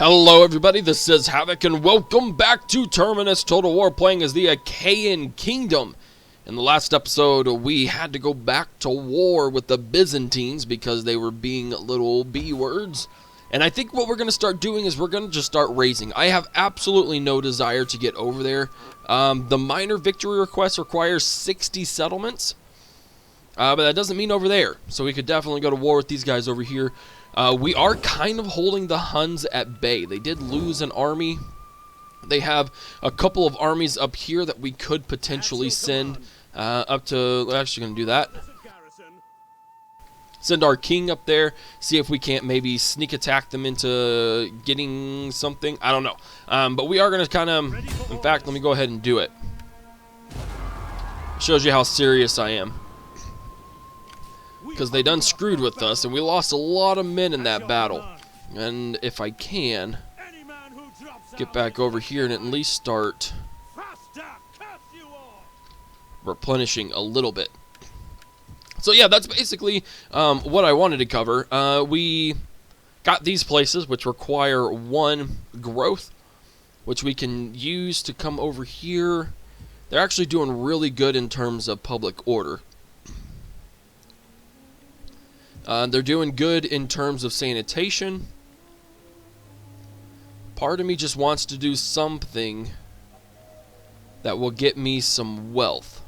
Hello everybody, this is Havoc and welcome back to Terminus Total War, playing as the Achaian Kingdom. In the last episode, we had to go back to war with the Byzantines because they were being little B-words. And I think what we're going to start doing is we're going to just start raising. I have absolutely no desire to get over there. The minor victory request requires 60 settlements. But that doesn't mean over there. So we could definitely go to war with these guys over here. We are kind of holding the Huns at bay. They did lose an army. They have a couple of armies up here that we could potentially send up to... We're actually going to do that. Send our king up there. See if we can't maybe sneak attack them into getting something. I don't know. But we are going to kind of... In fact, let me go ahead and do it. Shows you how serious I am. Because they done screwed with us, and we lost a lot of men in that battle. And if I can get back over here and at least start replenishing a little bit. So yeah, that's basically what I wanted to cover. We got these places which require 1 growth, which we can use to come over here. They're actually doing really good in terms of public order. They're doing good in terms of sanitation. Part of me just wants to do something that will get me some wealth,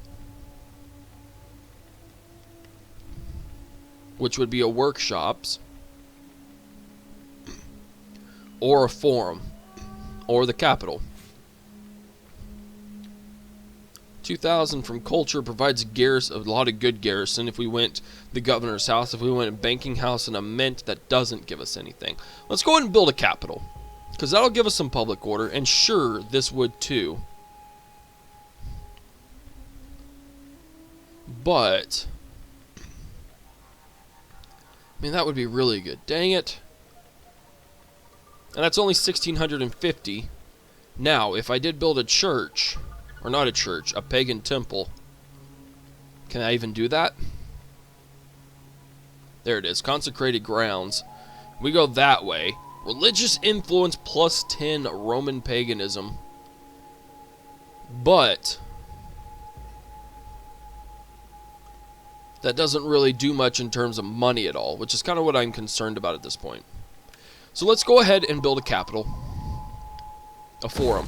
which would be a workshops or a forum or the capital. 2,000 from culture provides a lot of good garrison. If we went the governor's house, if we went a banking house and a mint, that doesn't give us anything. Let's go ahead and build a capital, because that'll give us some public order, and sure, this would too. But I mean, that would be really good. Dang it. And that's only 1,650. Now, if I did build a church, or not a church, a pagan temple. Can I even do that? There it is, consecrated grounds. We go that way. Religious influence plus 10 Roman paganism. But that doesn't really do much in terms of money at all, which is kind of what I'm concerned about at this point. So let's go ahead and build a capital. A forum.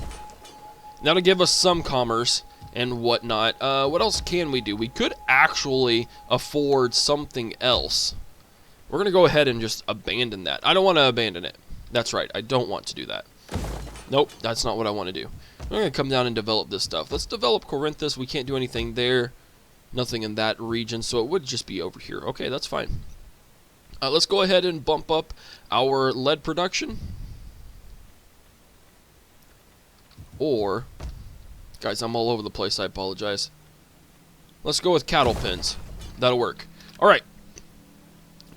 That'll give us some commerce and whatnot. What else can we do? We could actually afford something else. We're going to go ahead and just abandon that. I don't want to abandon it. That's right. I don't want to do that. Nope, that's not what I want to do. We're going to come down and develop this stuff. Let's develop Corinthus. We can't do anything there. Nothing in that region, so it would just be over here. Okay, that's fine. Let's go ahead and bump up our lead production. Or, guys, I'm all over the place, I apologize. Let's go with cattle pens. That'll work. Alright.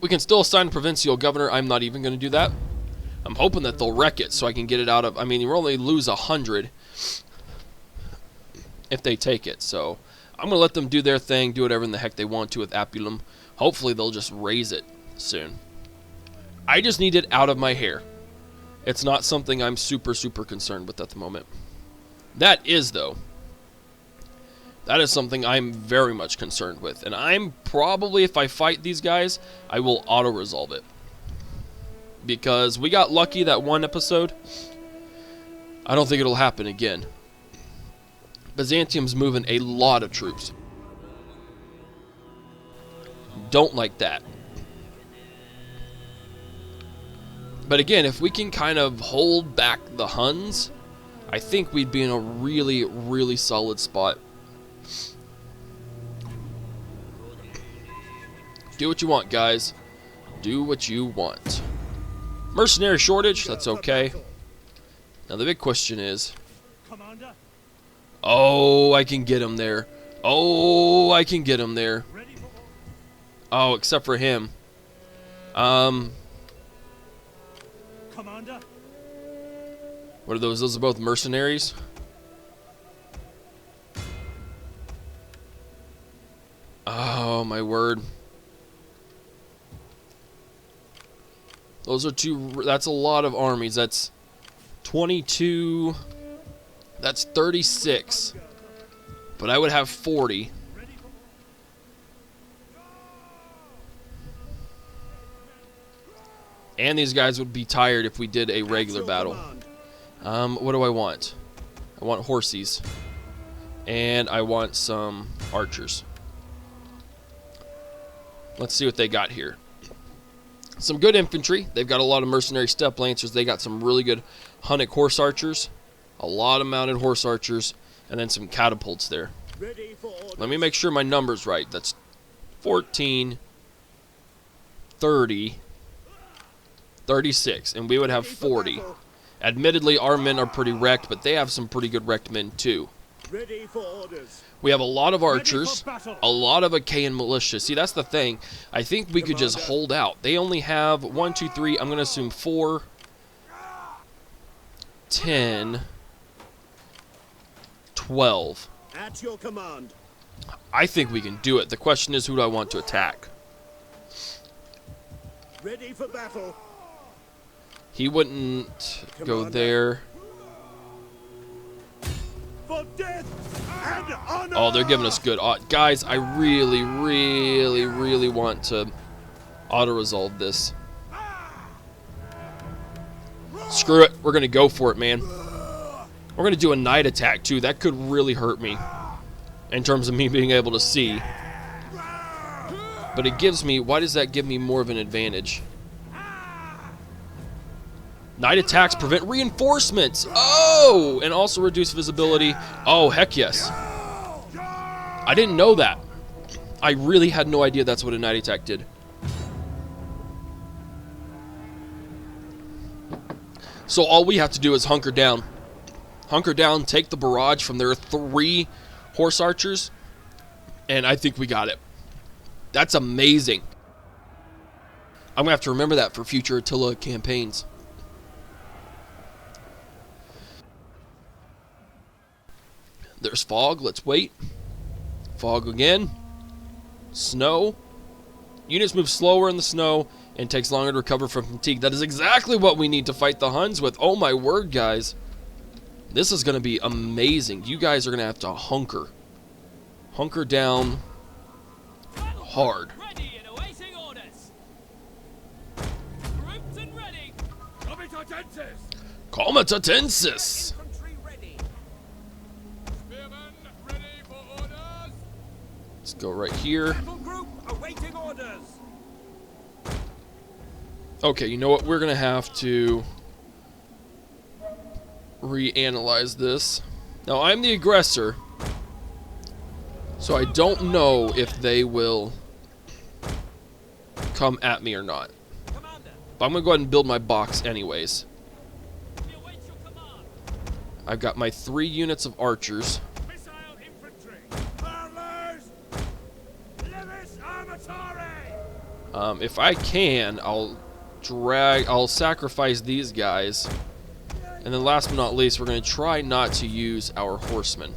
We can still assign provincial governor. I'm not even going to do that. I'm hoping that they'll wreck it so I can get it out of... I mean, you only lose 100 if they take it. So, I'm going to let them do their thing, do whatever in the heck they want to with Apulum. Hopefully, they'll just raise it soon. I just need it out of my hair. It's not something I'm super concerned with at the moment. That is, though, that is something I'm very much concerned with. And I'm probably, if I fight these guys, I will auto-resolve it. Because we got lucky that one episode. I don't think it'll happen again. Byzantium's moving a lot of troops. Don't like that. But again, if we can kind of hold back the Huns, I think we'd be in a really solid spot. Do what you want, guys. Do what you want. Mercenary shortage, that's okay. Now the big question is... Oh, I can get him there. Oh, I can get him there. Oh, except for him. What are those? Those are both mercenaries. Oh, my word. Those are two... That's a lot of armies. That's 22. That's 36. But I would have 40. And these guys would be tired if we did a regular battle. What do I want? I want horsies. And I want some archers. Let's see what they got here. Some good infantry. They've got a lot of mercenary steppe lancers. They got some really good Hunnic horse archers. A lot of mounted horse archers. And then some catapults there. Let me make sure my number's right. That's 14, 30, 36. And we would have 40. Admittedly, our men are pretty wrecked, but they have some pretty good wrecked men too. We have a lot of archers, a lot of Achaian militia. See, that's the thing. I think we could just hold out. They only have 1, 2, 3. I'm going to assume 4, 10, 12. At your command. I think we can do it. The question is, who do I want to attack? Ready for battle. He wouldn't go there. For death and honor. Oh, they're giving us good odds. Guys, I really, really, really want to auto-resolve this. Screw it. We're going to go for it, man. We're going to do a night attack, too. That could really hurt me in terms of me being able to see. But it gives me... Why does that give me more of an advantage? Night attacks prevent reinforcements. Oh! And also reduce visibility. Oh, heck yes. I didn't know that. I really had no idea that's what a night attack did. So all we have to do is hunker down. Hunker down, take the barrage from their 3 horse archers, and I think we got it. That's amazing. I'm going to have to remember that for future Attila campaigns. There's fog. Let's wait. Fog again. Snow. Units move slower in the snow and takes longer to recover from fatigue. That is exactly what we need to fight the Huns with. Oh my word, guys. This is going to be amazing. You guys are going to have to hunker. Hunker down hard. Ready and awaiting orders. Grouped and ready. Comitatensis. Infantry ready. Spearmen ready for orders. Let's go right here. Battle group awaiting orders. Okay, you know what? We're going to have to reanalyze this. Now, I'm the aggressor, so I don't know if they will come at me or not. Commander, But I'm going to go ahead and build my box anyways. we await your command. I've got my 3 units of archers. Missile infantry. Armors. Levis armatore. If I can, I'll sacrifice these guys. And then last but not least, we're going to try not to use our horsemen.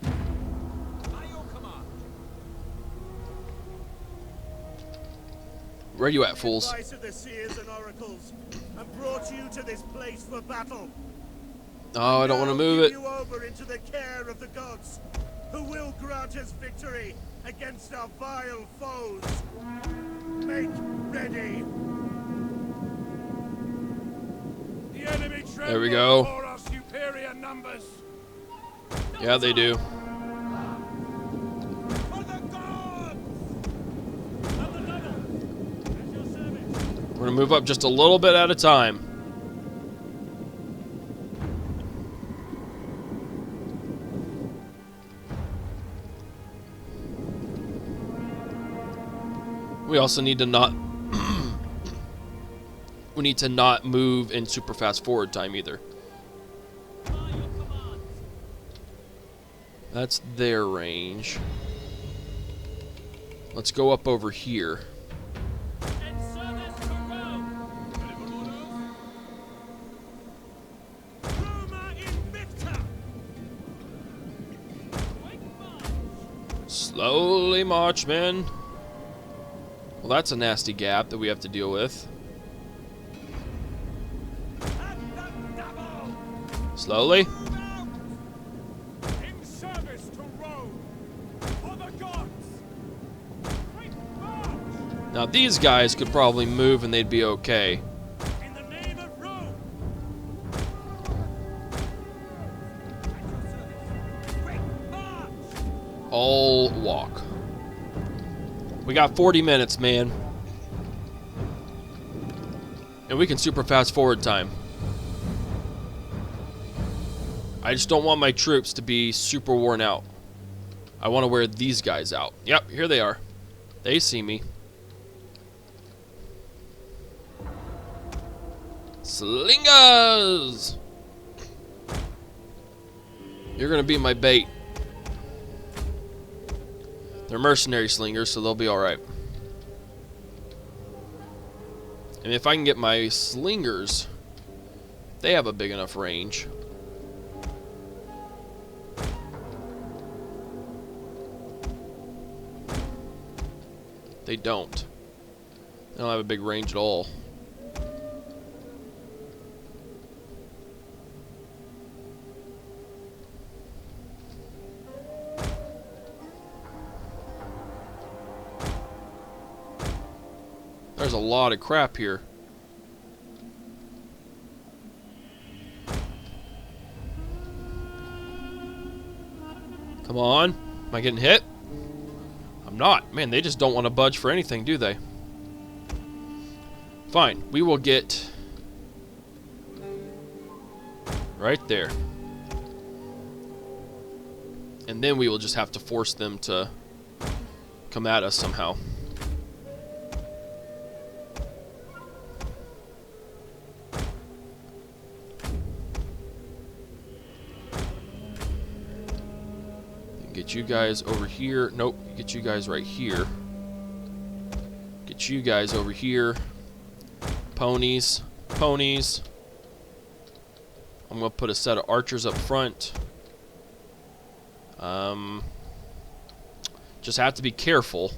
By your command. Where are you at, fools? Advice of the seers and oracles, and brought you to this place for battle. Oh, I don't want to move Give it. you over into the care of the gods, who will grant us victory against our vile foes. Make ready. The enemy There we go. for our superior numbers. Yeah, they do. For the gods! At the level. At your service. We're going to move up just a little bit at a time. We also need to not we need to not move in super fast forward time either. By your command. That's their range. Let's go up over here. And service to Rome. Ready for orders. Roma invicta. Wait march. Slowly march, men. Well, that's a nasty gap that we have to deal with. At the Slowly. In service to Rome. For the gods. Quick march. Now these guys could probably move and they'd be okay. In the name of Rome. Quick march. All walk. We got 40 minutes, man. And we can super fast forward time. I just don't want my troops to be super worn out. I want to wear these guys out. Yep, here they are. They see me. Slingers! You're gonna be my bait. They're mercenary slingers, so they'll be alright. And if I can get my slingers, they have a big enough range. They don't. They don't have a big range at all. There's a lot of crap here. Come on. Am I getting hit? I'm not. Man, they just don't want to budge for anything, do they? Fine. We will get right there. And then we will just have to force them to come at us somehow. Get you guys over here. Nope. Get you guys right here. Get you guys over here. Ponies. Ponies. I'm going to put a set of archers up front. Just have to be careful.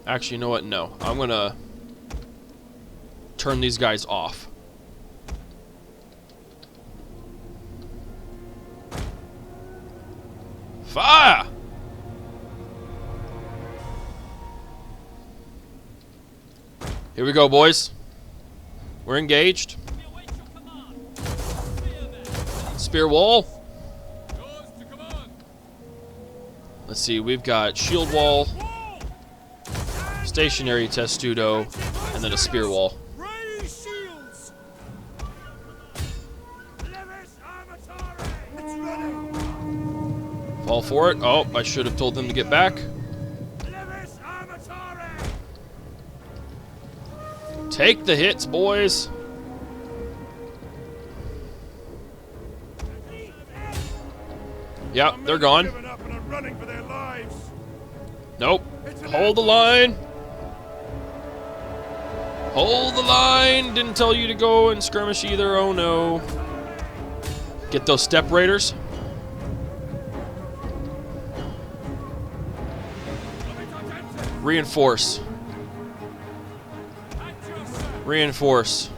Actually, you know what? No. I'm going to turn these guys off. Fire! Here we go, boys. We're engaged. We await your command. Spear them. Spear wall. Yours to command. Let's see, we've got shield wall, stationary testudo, and then a spear wall. Raise shields! Levis armatore! It's running! Fall for it. Oh, I should have told them to get back. Levis armatore! Take the hits, boys. Yep, they're gone. Given up and are running for their lives. Nope. Hold the line. Hold the line. Didn't tell you to go and skirmish either. Oh no. Get those step raiders. Reinforce. Reinforce.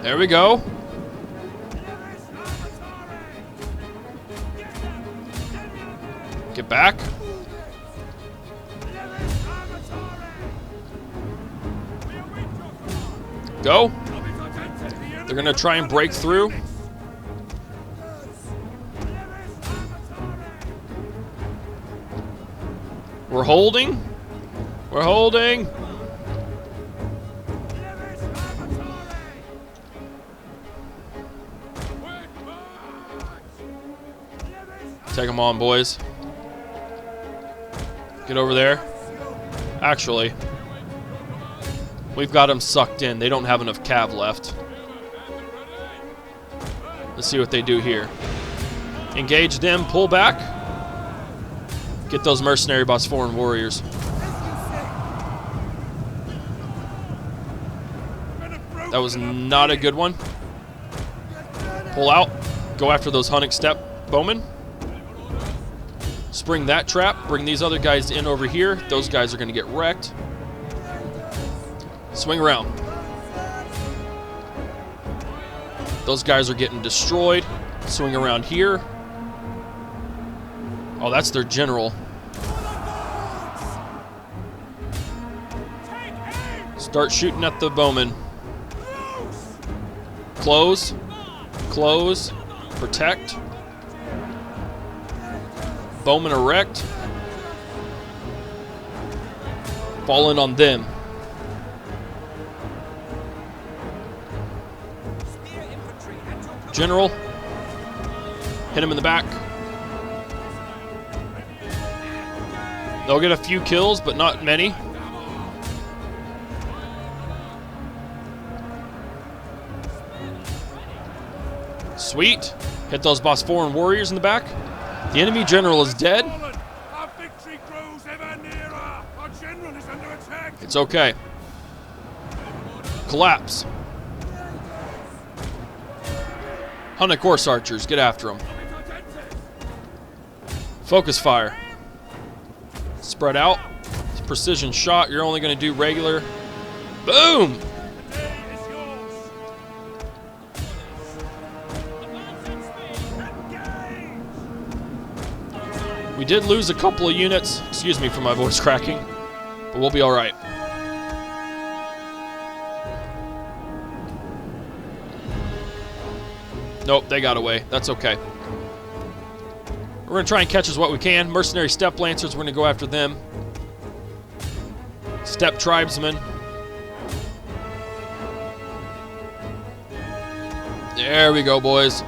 There we go. Get back. Go. They're gonna try and break through. We're holding. We're holding. Take them on, boys. Get over there. Actually, we've got them sucked in. They don't have enough cav left. Let's see what they do here. Engage them, pull back. Get those mercenary Bosphorian warriors. That was not a good one. Pull out. Go after those Hunnic step bowmen. Spring that trap. Bring these other guys in over here. Those guys are going to get wrecked. Swing around. Those guys are getting destroyed. Swing around here. Oh, that's their general. Start shooting at the bowmen. Close. Close. Protect. Bowmen erect. Fall in on them. General. Hit him in the back. They'll get a few kills, but not many. Sweet. Hit those Bosphorian warriors in the back. The enemy general is dead. Our victory grows ever nearer. Our general is under attack. It's okay. Collapse. Hunnic horse archers, get after them. Focus fire. Spread out. It's precision shot. You're only going to do regular. Boom! We did lose a couple of units. Excuse me for my voice cracking. But we'll be alright. Nope, they got away. That's okay. We're going to try and catch as what we can. Mercenary steppe lancers, we're going to go after them. Steppe tribesmen. There we go, boys.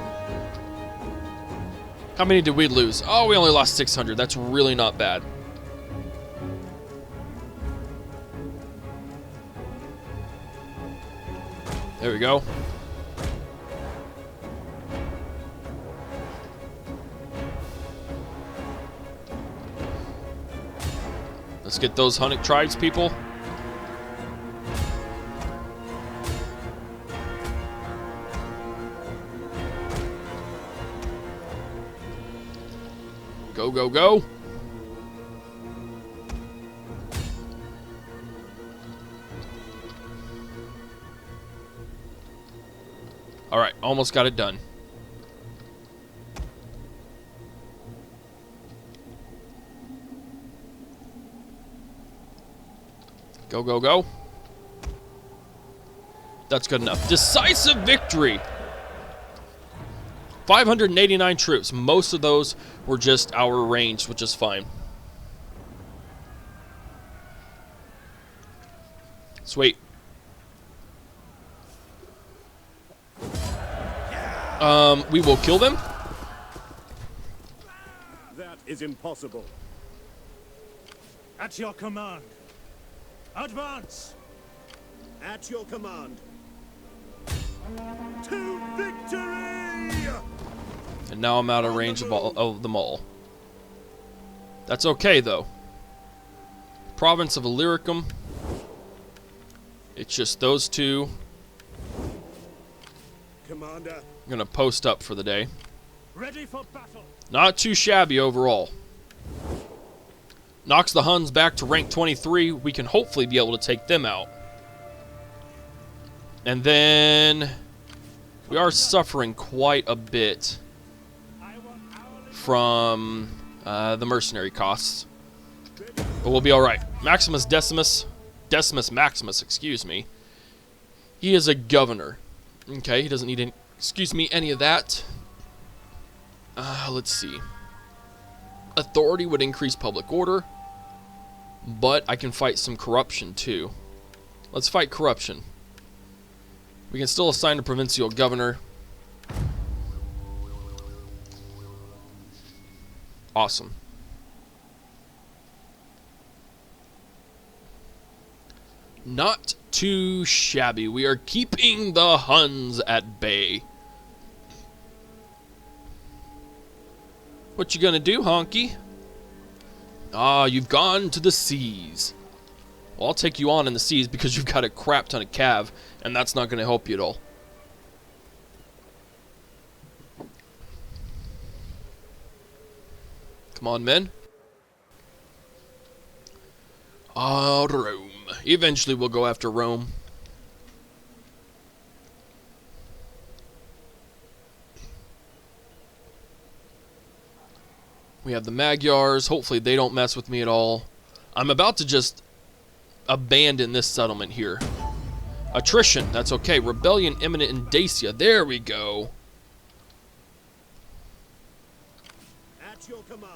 How many did we lose? Oh, we only lost 600. That's really not bad. There we go. Let's get those Hunnic tribes people. Go, go, go. All right, almost got it done. Go, go, go. That's good enough. Decisive victory. 589 troops. Most of those were just our range, which is fine. Sweet. We will kill them. That is impossible. At your command. Advance! At your command. To victory! And now I'm out of range of them all. That's okay, though. Province of Illyricum. It's just those two. Commander. I'm going to post up for the day. Ready for battle. Not too shabby overall. Knocks the Huns back to rank 23. We can hopefully be able to take them out. And then we are suffering quite a bit from the mercenary costs. But we'll be alright. Maximus Decimus Maximus, excuse me. He is a governor. Okay, he doesn't need any, any of that. Let's see. Authority would increase public order. But I can fight some corruption too. Let's fight corruption. We can still assign a provincial governor. Awesome. Not too shabby. We are keeping the Huns at bay. What you gonna do, honky? Ah, you've gone to the seas. Well, I'll take you on in the seas because you've got a crap ton of cav, and that's not going to help you at all. Come on, men. Ah, Rome. Eventually we'll go after Rome. We have the Magyars. Hopefully they don't mess with me at all. I'm about to just abandon this settlement here. Attrition, that's okay. Rebellion imminent in Dacia. There we go. At your command.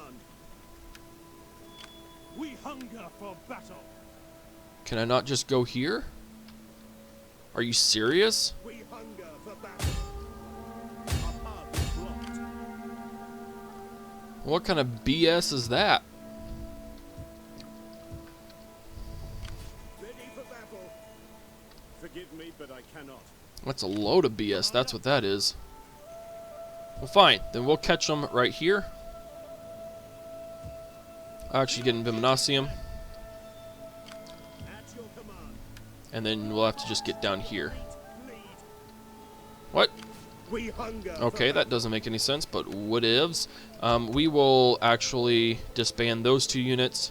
We hunger for battle. Can I not just go here? Are you serious? We hunger for battle. Our path is blocked. What kind of BS is that? Ready for battle. Forgive me, but I cannot. That's a load of BS. That's what that is. Well, fine. Then we'll catch them right here. I'll actually get in Viminacium. At your command. And then we'll have to just get down here. Lead. What? We hunger. Okay, for that doesn't make any sense, but whatevs. We will actually disband those 2 units.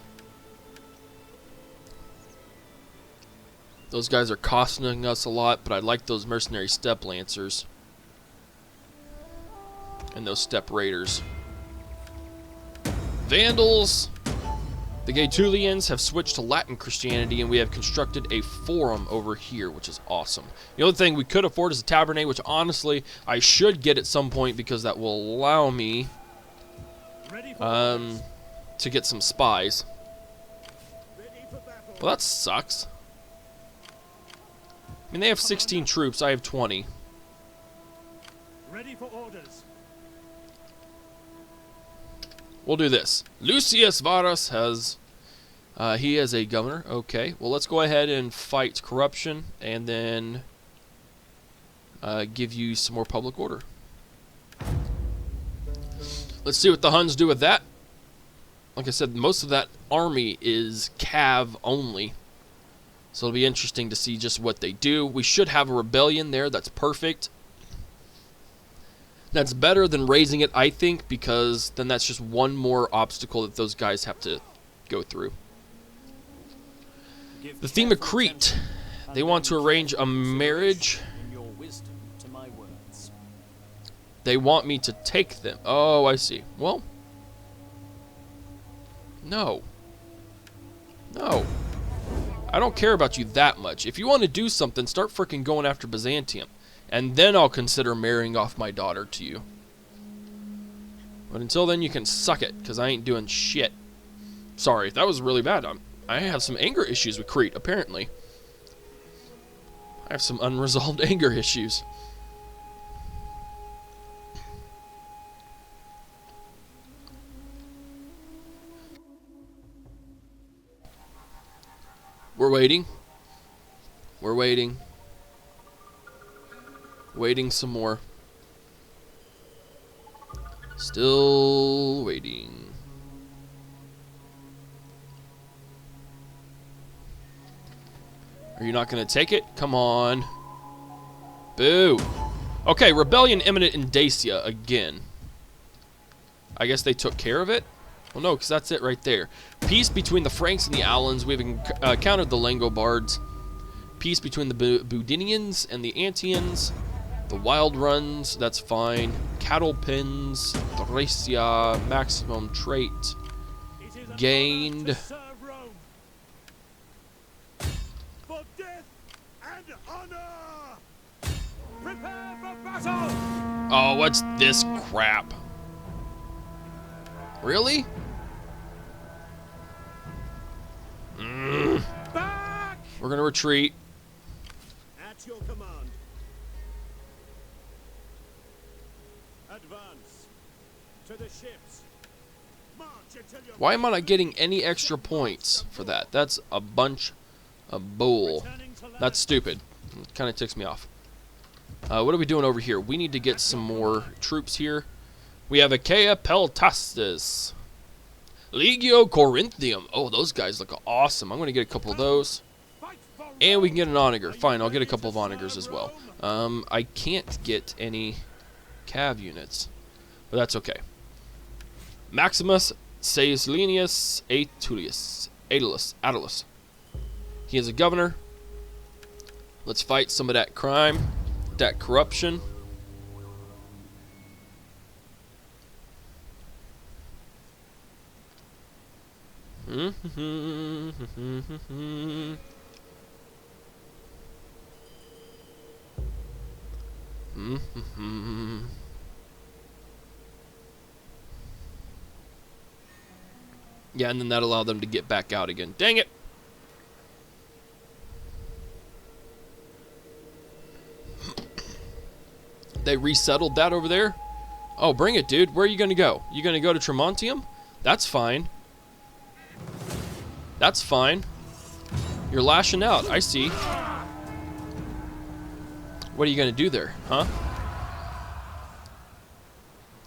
Those guys are costing us a lot, but I like those mercenary steppe lancers. And those steppe raiders. Vandals! The Gaetulians have switched to Latin Christianity, and we have constructed a forum over here, which is awesome. The only thing we could afford is a tabernae, which honestly I should get at some point because that will allow me Ready for to get some spies. Ready for battle. Well, that sucks. I mean, they have 16 troops. I have 20. Ready for orders. We'll do this. Lucius Varus has... he is a governor. Okay. Well, let's go ahead and fight corruption and then give you some more public order. Let's see what the Huns do with that. Like I said, most of that army is cav only. So it'll be interesting to see just what they do. We should have a rebellion there. That's perfect. That's better than raising it, I think, because then that's just one more obstacle that those guys have to go through. The theme of Crete. They want to arrange a marriage. Your wisdom to my words. They want me to take them. Oh, I see. Well, no. No. I don't care about you that much. If you want to do something, start freaking going after Byzantium. And then I'll consider marrying off my daughter to you. But until then, you can suck it, because I ain't doing shit. Sorry, that was really bad. I have some anger issues with Crete, apparently. I have some unresolved anger issues. We're waiting. We're waiting. Waiting some more. Still waiting. Are you not going to take it? Come on. Boo. Okay, rebellion imminent in Dacia again. I guess they took care of it? Well, no, because that's it right there. Peace between the Franks and the Alans. We've encountered the Langobards. Peace between the Budinians and the Antians. The Wild Runs, that's fine. Cattle Pins, Thracia, maximum trait. It is an Gained. honor to serve Rome. For death and honor. Prepare for battle. Oh, what's this crap? Really? Back. We're gonna retreat. At your command. Advance. To the ships. March until your Why am I not getting any extra points for that? That's a bunch of bull. returning to land. That's stupid. It kind of ticks me off. What are we doing over here? We need to get some more troops here. We have Achaia Peltastis. Legio Corinthium. Oh, those guys look awesome. I'm going to get a couple of those. Fight for And we can get an onager. Fine, I'll get a couple of onagers as well. I can't get any cav units, but that's okay. Maximus Caesalinius Attalus. He is a governor. Let's fight some of that crime, that corruption. Yeah, and then that allowed them to get back out again. Dang it! They resettled that over there? Oh, bring it, dude. Where are you going to go? You going to go to Tremontium? That's fine. That's fine. You're lashing out. I see. What are you going to do there, huh?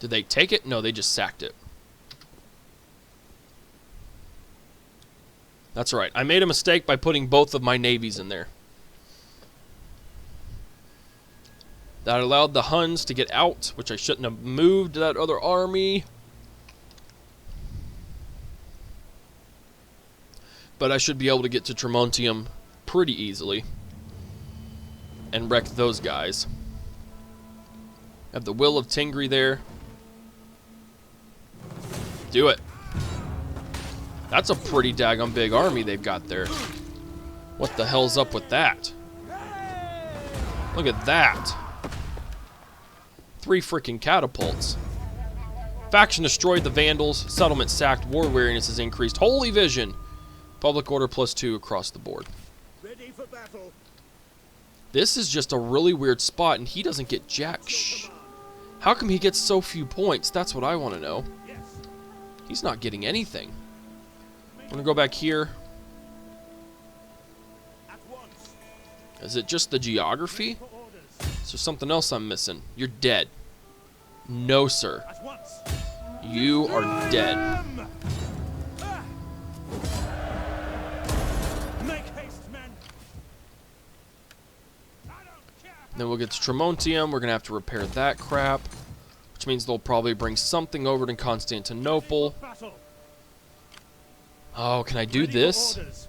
Did they take it? No, they just sacked it. That's right. I made a mistake by putting both of my navies in there. That allowed the Huns to get out, which I shouldn't have moved that other army. But I should be able to get to Tremontium pretty easily and wreck those guys. Have the Will of Tingri there. Do it. That's a pretty daggone big army they've got there. What the hell's up with that? Look at that. 3 freaking catapults. Faction destroyed the Vandals. Settlement sacked. War weariness has increased. Holy vision. Public order +2 across the board. Ready for battle. This is just a really weird spot, and he doesn't get jack. Shh. How come he gets so few points? That's what I want to know. Yes. He's not getting anything. I'm going to go back here. At once. Is it just the geography? For orders. Is there something else I'm missing? You're dead. No, sir. At once. You are dead. Make haste, men. I don't care. Then we'll get to Tremontium. We're going to have to repair that crap. Which means they'll probably bring something over to Constantinople. Battle. Oh, can I do Ready for this? orders.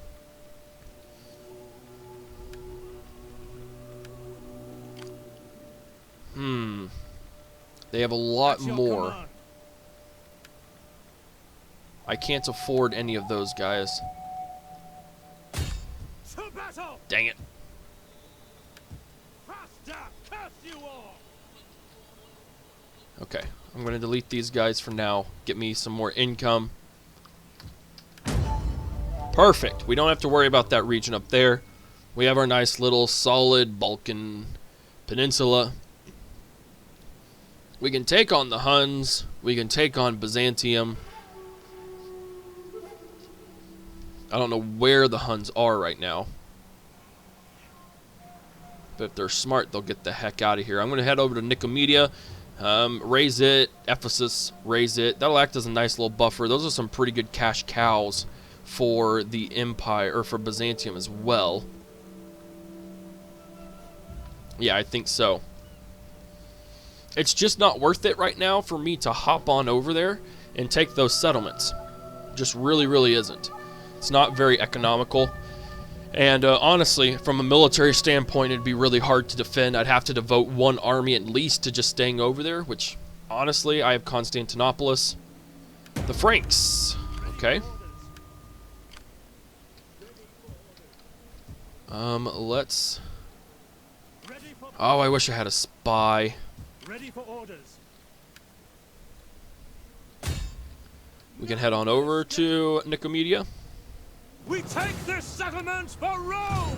They have a lot At your more. command. I can't afford any of those guys. To battle. Dang it. Faster. Curse you all. Okay, I'm going to delete these guys for now. Get me some more income. Perfect. We don't have to worry about that region up there. We have our nice little solid Balkan peninsula. We can take on the Huns. We can take on Byzantium. I don't know where the Huns are right now. But if they're smart, they'll get the heck out of here. I'm going to head over to Nicomedia. Raise it. Ephesus, raise it. That'll act as a nice little buffer. Those are some pretty good cash cows for the Empire, or for Byzantium as well. Yeah, I think so. It's just not worth it right now for me to hop on over there and take those settlements. Just really isn't. It's not very economical. And honestly, from a military standpoint, it'd be really hard to defend. I'd have to devote one army at least to just staying over there, which, honestly, I have Constantinopolis. The Franks. Okay. Let's... Ready for Oh, I wish I had a spy. Ready for orders. We can head on over to Nicomedia. We take this settlement for Rome.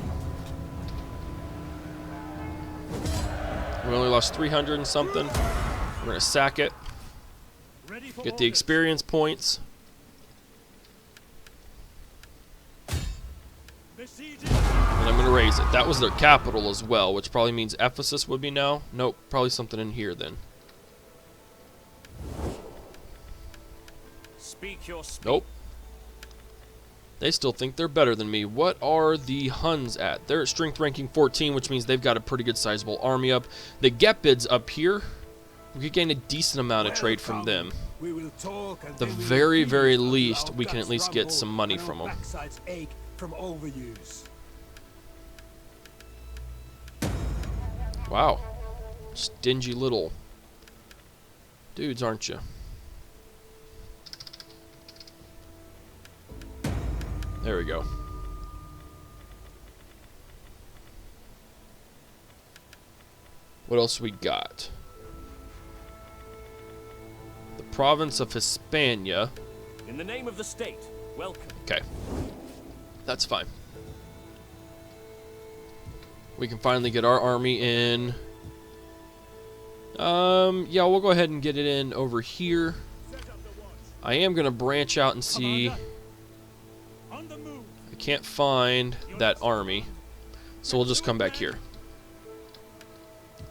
We only lost 300 and something. We're going to sack it. Ready for Get the orders. experience points. Besieging. And I'm going to raise it. That was their capital as well, which probably means Ephesus would be now. Nope, probably something in here then. Speak your speech. Nope. They still think they're better than me. What are the Huns at? They're at strength ranking 14, which means they've got a pretty good sizable army up. The Gepids up here, we could gain a decent amount of trade from them. We will talk and The then we will very, feast very until least, our we can guts at least get rumble some money and our from them. backsides ache from overuse. Wow. Stingy little dudes, aren't you? There we go. What else we got? The province of Hispania. In the name of the state, welcome. Okay. That's fine. We can finally get our army in. Yeah, we'll go ahead and get it in over here. I am going to branch out and see. On the move. I can't find that army, so we'll just come back here.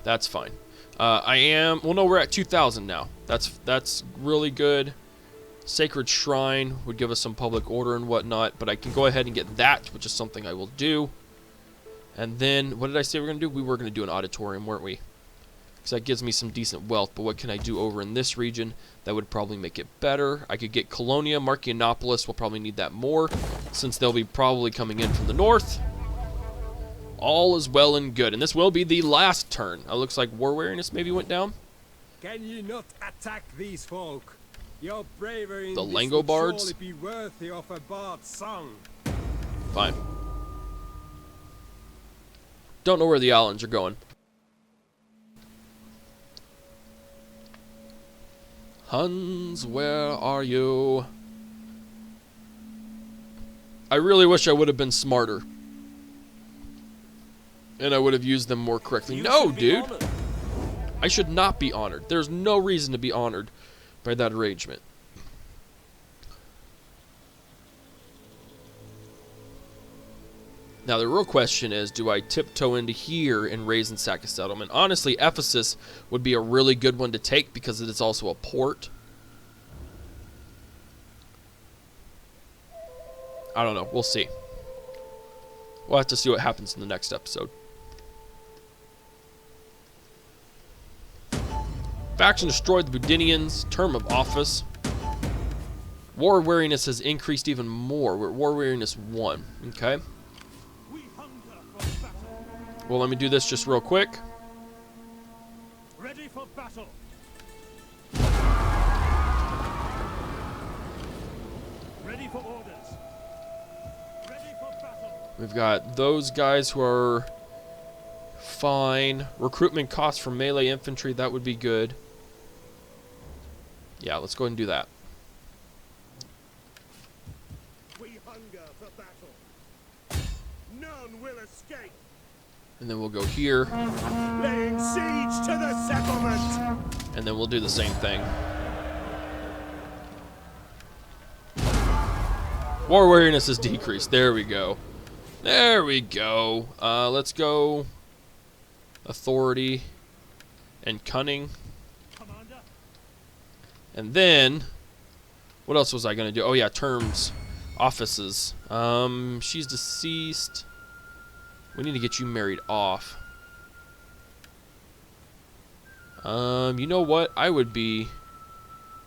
That's fine. Well, no, we're at 2,000 now. That's really good. Sacred Shrine would give us some public order and whatnot, but I can go ahead and get that, which is something I will do. And then, what did I say we were going to do? We were going to do an auditorium, weren't we? Because that gives me some decent wealth, but what can I do over in this region that would probably make it better? I could get Colonia, Marcianopolis, we'll probably need that more, since they'll be probably coming in from the north. All is well and good, and this will be the last turn. It looks like war weariness maybe went down. Can you not attack these folk? Your bravery in The this Langobards? would surely be worthy of a bard's song. Fine. Don't know where the Allans are going. Huns, where are you? I really wish I would have been smarter. And I would have used them more correctly. You No, should be dude. honored. I should not be honored. There's no reason to be honored by that arrangement. Now, the real question is, do I tiptoe into here and raise and sack a settlement? Honestly, Ephesus would be a really good one to take because it is also a port. I don't know. We'll see. We'll have to see what happens in the next episode. Faction destroyed the Budinians. Term of office. War weariness has increased even more. We're at war weariness 1. Okay. We hunger for battle. Well, let me do this just real quick. Ready for battle. Ready for orders. Ready for battle. We've got those guys who are fine. Recruitment costs for melee infantry, that would be good. Yeah, let's go ahead and do that. We hunger for battle. None will escape. And then we'll go here, Laying siege to the settlement. and then we'll do the same thing. War weariness has decreased. There we go. There we go. Let's go authority and cunning. Commander. And then, what else was I going to do? Oh, yeah, terms. Offices. She's deceased. We need to get you married off. You know what? I would be...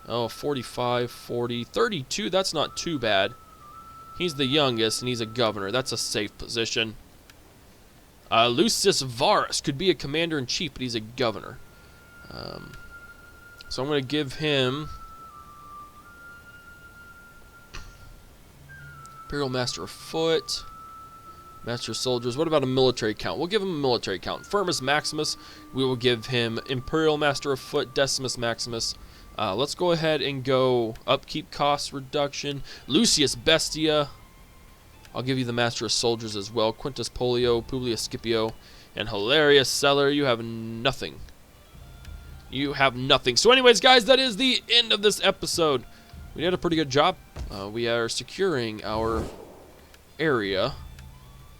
Oh, 45, 40, 32. That's not too bad. He's the youngest, and he's a governor. That's a safe position. Lucius Varus could be a commander-in-chief, but he's a governor. So I'm going to give him... Imperial Master of Foot. Master of Soldiers. What about a military count? We'll give him a military count. Firmus Maximus. We will give him Imperial Master of Foot, Decimus Maximus. Let's go ahead and go upkeep cost reduction. Lucius Bestia. I'll give you the Master of Soldiers as well. Quintus Polio, Publius Scipio, and Hilarius Celer. You have nothing. You have nothing. So anyways, guys, that is the end of this episode. We did a pretty good job. We are securing our area.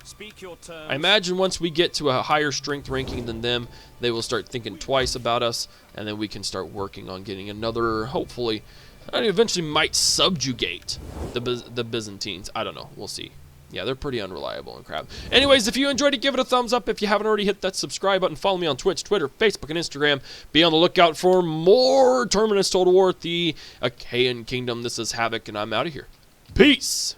Speak your terms. I imagine once we get to a higher strength ranking than them, they will start thinking twice about us, and then we can start working on getting another, hopefully, I eventually might subjugate the Byzantines. I don't know. We'll see. Yeah, they're pretty unreliable and crap. Anyways, if you enjoyed it, give it a thumbs up. If you haven't already, hit that subscribe button. Follow me on Twitch, Twitter, Facebook, and Instagram. Be on the lookout for more Terminus Total War at the Achaean Kingdom. This is Havoc, and I'm out of here. Peace!